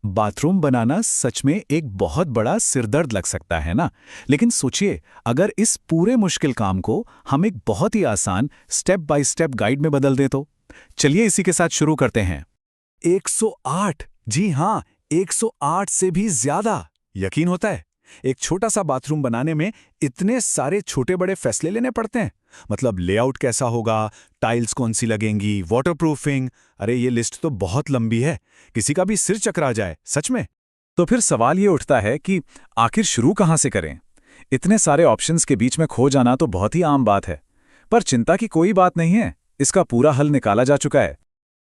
Bathroom बनाना सच में एक बहुत बड़ा सिरदर्द लग सकता है ना। लेकिन सोचिए, अगर इस पूरे मुश्किल काम को हम एक बहुत ही आसान स्टेप बाय स्टेप गाइड में बदल दें तो। चलिए इसी के साथ शुरू करते हैं। 108, जी हाँ, 108 से भी ज्यादा। यकीन होता है एक छोटा सा बाथरूम बनाने में इतने सारे छोटे बड़े फैसले लेने पड़ते हैं। मतलब लेआउट कैसा होगा, टाइल्स कौन सी लगेंगी, वाटरप्रूफिंग। अरे ये लिस्ट तो बहुत लंबी है, किसी का भी सिर चकरा जाए सच में। तो फिर सवाल ये उठता है कि आखिर शुरू कहाँ से करें। इतने सारे ऑप्शंस के बीच में खो जाना तो बहुत ही आम बात है। पर चिंता की कोई बात नहीं है, इसका पूरा हल निकाला जा चुका है।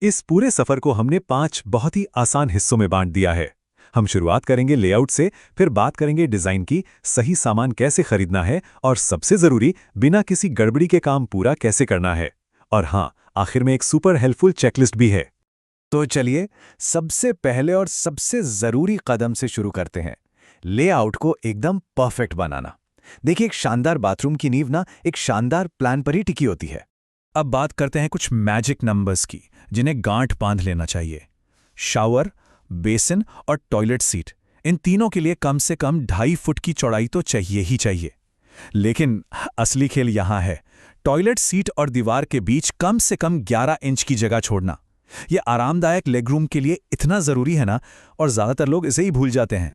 इस पूरे सफर को हमने 5 बहुत ही आसान हिस्सों में बांट दिया है। हम शुरुआत करेंगे लेआउट से, फिर बात करेंगे डिजाइन की, सही सामान कैसे खरीदना है और सबसे जरूरी बिना किसी गड़बड़ी के काम पूरा कैसे करना है। और हाँ, आखिर में एक सुपर हेल्पफुल चेकलिस्ट भी है। तो चलिए सबसे पहले और सबसे जरूरी कदम से शुरू करते हैं, लेआउट को एकदम परफेक्ट बनाना। देखिए, एक शानदार बाथरूम की नींव ना एक शानदार प्लान पर ही टिकी होती है। अब बात करते हैं कुछ मैजिक नंबर्स की, जिन्हें गांठ बांध लेना चाहिए। शावर, बेसिन और टॉयलेट सीट, इन तीनों के लिए कम से कम 2.5 फुट की चौड़ाई तो चाहिए ही चाहिए। लेकिन असली खेल यहां है, टॉयलेट सीट और दीवार के बीच कम से कम 11 इंच की जगह छोड़ना। यह आरामदायक लेगरूम के लिए इतना जरूरी है ना, और ज्यादातर लोग इसे ही भूल जाते हैं।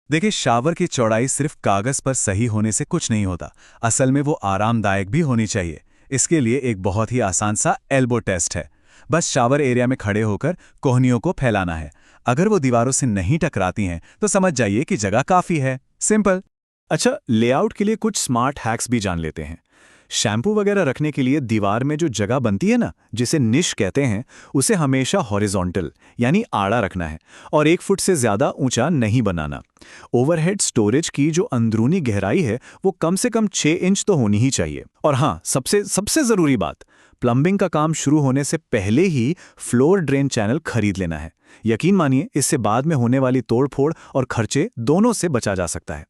देखिए, शावर की चौड़ाई सिर्फ कागज पर सही होने से कुछ नहीं होता, असल में वो आरामदायक भी होनी चाहिए। इसके लिए एक बहुत ही आसान सा एल्बो टेस्ट है। बस शावर एरिया में खड़े होकर कोहनियों को फैलाना है। अगर वो दीवारों से नहीं टकराती हैं तो समझ जाइए कि जगह काफी है। सिंपल। अच्छा, लेआउट के लिए कुछ स्मार्ट हैक्स भी जान लेते हैं। शैम्पू वगैरह रखने के लिए दीवार में जो जगह बनती है ना, जिसे निश कहते हैं, उसे हमेशा हॉरिजॉन्टल यानी आड़ा रखना है और 1 फुट से ज्यादा ऊंचा नहीं बनाना। ओवरहेड स्टोरेज की जो अंदरूनी गहराई है वो कम से कम 6 इंच तो होनी ही चाहिए। और हाँ, सबसे जरूरी बात, प्लम्बिंग का काम शुरू होने से पहले ही फ्लोर ड्रेन चैनल खरीद लेना है। यकीन मानिए, इससे बाद में होने वाली तोड़फोड़ और खर्चे दोनों से बचा जा सकता है।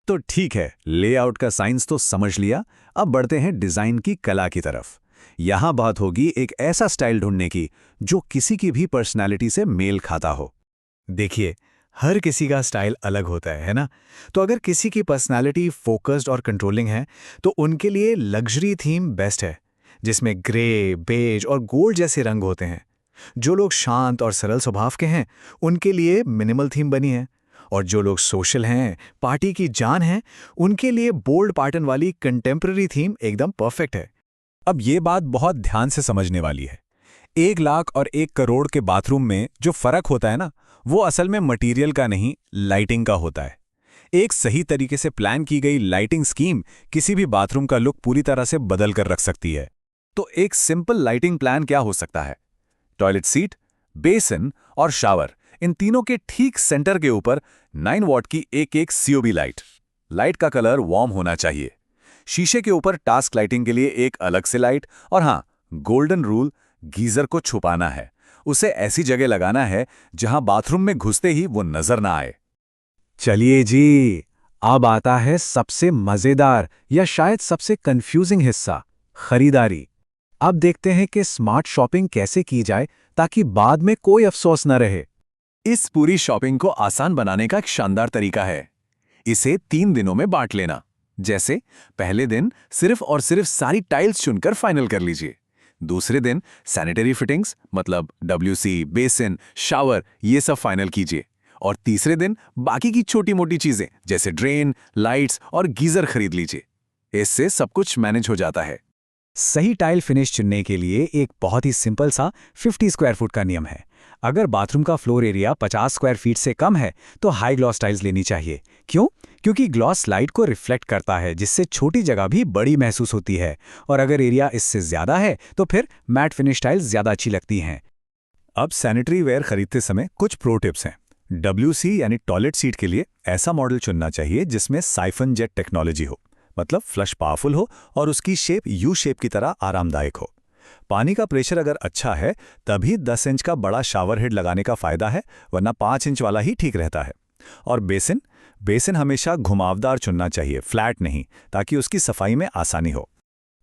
तो ठीक है, लेआउट का साइंस तो समझ लिया। अब बढ़ते हैं डिजाइन की कला की तरफ। यहां बात होगी एक ऐसा स्टाइल ढूंढने की जो किसी की भी पर्सनैलिटी से मेल खाता हो। देखिए, हर किसी का स्टाइल अलग होता है ना? तो अगर किसी की पर्सनैलिटी फोकस्ड और कंट्रोलिंग है तो उनके लिए लग्जरी थीम बेस्ट है, जिसमें ग्रे, बेज और गोल्ड जैसे रंग होते हैं। जो लोग शांत और सरल स्वभाव के हैं उनके लिए मिनिमल थीम बनी है, और जो लोग सोशल हैं, पार्टी की जान हैं, उनके लिए बोल्ड पैटर्न वाली कंटेम्पररी थीम एकदम परफेक्ट है। अब ये बात बहुत ध्यान से समझने वाली है। 1 लाख और 1 करोड़ के बाथरूम में जो फर्क होता है ना, वो असल में मटेरियल का नहीं, लाइटिंग का होता है। एक सही तरीके से प्लान की गई लाइटिंग स्कीम किसी भी बाथरूम का लुक पूरी तरह से बदल कर रख सकती है। तो एक सिंपल लाइटिंग प्लान क्या हो सकता है? टॉयलेट सीट, बेसिन और शावर, इन तीनों के ठीक सेंटर के ऊपर 9 वॉट की एक सीओबी लाइट। लाइट का कलर वार्म होना चाहिए। शीशे के ऊपर टास्क लाइटिंग के लिए एक अलग से लाइट। और हाँ, गोल्डन रूल, गीजर को छुपाना है। उसे ऐसी जगह लगाना है जहां बाथरूम में घुसते ही वो नजर ना आए। चलिए जी, अब आता है सबसे मजेदार या शायद सबसे कंफ्यूजिंग हिस्सा, खरीदारी। अब देखते हैं कि स्मार्ट शॉपिंग कैसे की जाए ताकि बाद में कोई अफसोस न रहे। इस पूरी शॉपिंग को आसान बनाने का एक शानदार तरीका है। इसे 3 दिनों में बांट लेना। जैसे पहले दिन सिर्फ और सिर्फ सारी टाइल्स चुनकर फाइनल कर लीजिए। दूसरे दिन सैनिटरी फिटिंग्स मतलब डब्ल्यूसी, बेसिन, शावर, ये सब फाइनल कीजिए। और तीसरे दिन बाकी की छोटी मोटी चीजें जैसे ड्रेन, लाइट्स और गीजर खरीद लीजिए। इससे सब कुछ मैनेज हो जाता है। सही टाइल फिनिश चुनने के लिए एक बहुत ही सिंपल सा 50 स्क्वायर फुट का नियम है। अगर बाथरूम का फ्लोर एरिया 50 स्क्वायर फीट से कम है तो हाई ग्लॉस टाइल्स लेनी चाहिए। क्यों? क्योंकि ग्लॉस लाइट को रिफ्लेक्ट करता है, जिससे छोटी जगह भी बड़ी महसूस होती है। और अगर एरिया इससे ज्यादा है तो फिर मैट फिनिश टाइल्स ज्यादा अच्छी लगती हैं। अब सैनिटरी वेयर खरीदते समय कुछ प्रो टिप्स हैं। डब्ल्यूसी यानी टॉयलेट सीट के लिए ऐसा मॉडल चुनना चाहिए जिसमें साइफन जेट टेक्नोलॉजी हो, मतलब फ्लश पावरफुल हो और उसकी शेप यू शेप की तरह आरामदायक हो। पानी का प्रेशर अगर अच्छा है तभी 10 इंच का बड़ा शावर हेड लगाने का फायदा है, वरना 5 इंच वाला ही ठीक रहता है। और बेसिन हमेशा घुमावदार चुनना चाहिए, फ्लैट नहीं, ताकि उसकी सफाई में आसानी हो।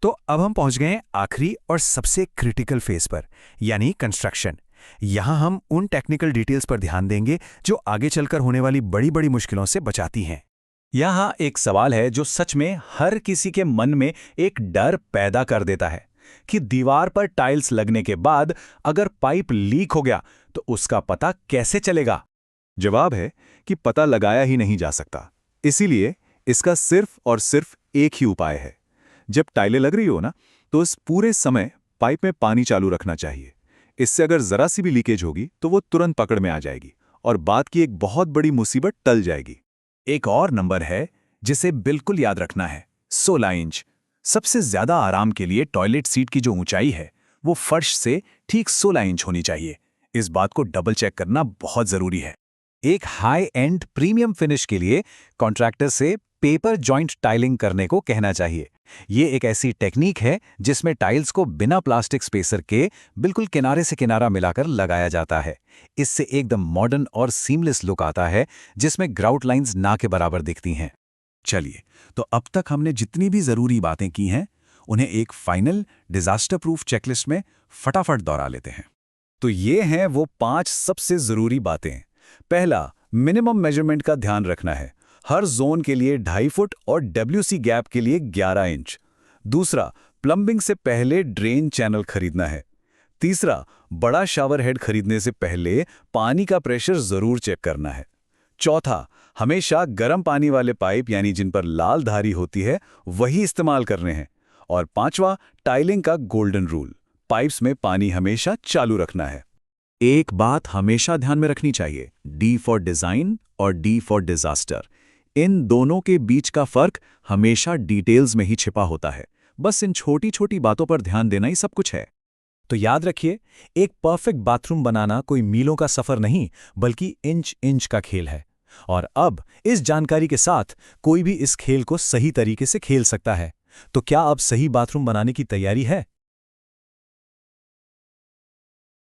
तो अब हम पहुंच गए आखिरी और सबसे क्रिटिकल फेज पर, यानी कंस्ट्रक्शन। यहाँ हम उन टेक्निकल डिटेल्स पर ध्यान देंगे जो आगे चलकर होने वाली बड़ी-बड़ी मुश्किलों से बचाती हैं। यहाँ एक सवाल है जो सच में हर किसी के मन में एक डर पैदा कर देता है कि दीवार पर टाइल्स लगने के बाद अगर पाइप लीक हो गया तो उसका पता कैसे चलेगा। जवाब है कि पता लगाया ही नहीं जा सकता। इसीलिए इसका सिर्फ और सिर्फ एक ही उपाय है। जब टाइलें लग रही हो ना, तो इस पूरे समय पाइप में पानी चालू रखना चाहिए। इससे अगर जरा सी भी लीकेज होगी तो वो तुरंत पकड़ में आ जाएगी और बाद की एक बहुत बड़ी मुसीबत टल जाएगी। एक और नंबर है जिसे बिल्कुल याद रखना है, 16 इंच। सबसे ज्यादा आराम के लिए टॉयलेट सीट की जो ऊंचाई है वो फर्श से ठीक 16 इंच होनी चाहिए। इस बात को डबल चेक करना बहुत जरूरी है। एक हाई एंड प्रीमियम फिनिश के लिए कॉन्ट्रैक्टर से पेपर जॉइंट टाइलिंग करने को कहना चाहिए। ये एक ऐसी टेक्निक है जिसमें टाइल्स को बिना प्लास्टिक स्पेसर के बिल्कुल किनारे से किनारा मिलाकर लगाया जाता है। इससे एकदम मॉडर्न और सीमलेस लुक आता है जिसमें ग्राउट लाइंस ना के बराबर दिखती हैं। चलिए, तो अब तक हमने जितनी भी जरूरी बातें की हैं उन्हें एक फाइनल डिजास्टर प्रूफ चेकलिस्ट में फटाफट दोहरा लेते हैं। तो ये हैं वो 5 सबसे जरूरी बातें। पहला, मिनिमम मेजरमेंट का ध्यान रखना है। हर जोन के लिए 2.5 फुट और WC गैप के लिए 11 इंच। दूसरा, प्लम्बिंग से पहले ड्रेन चैनल खरीदना है। तीसरा, बड़ा शावर हेड खरीदने से पहले पानी का प्रेशर जरूर चेक करना है। चौथा, हमेशा गर्म पानी वाले पाइप यानी जिन पर लाल धारी होती है वही इस्तेमाल करने हैं। और पांचवा, टाइलिंग का गोल्डन रूल, पाइप्स में पानी हमेशा चालू रखना है। एक बात हमेशा ध्यान में रखनी चाहिए, D फॉर डिजाइन और D फॉर डिजास्टर। इन दोनों के बीच का फर्क हमेशा डिटेल्स में ही छिपा होता है। बस इन छोटी छोटी बातों पर ध्यान देना ही सब कुछ है। तो याद रखिए, एक परफेक्ट बाथरूम बनाना कोई मीलों का सफर नहीं बल्कि इंच इंच का खेल है। और अब इस जानकारी के साथ कोई भी इस खेल को सही तरीके से खेल सकता है। तो क्या अब सही बाथरूम बनाने की तैयारी है?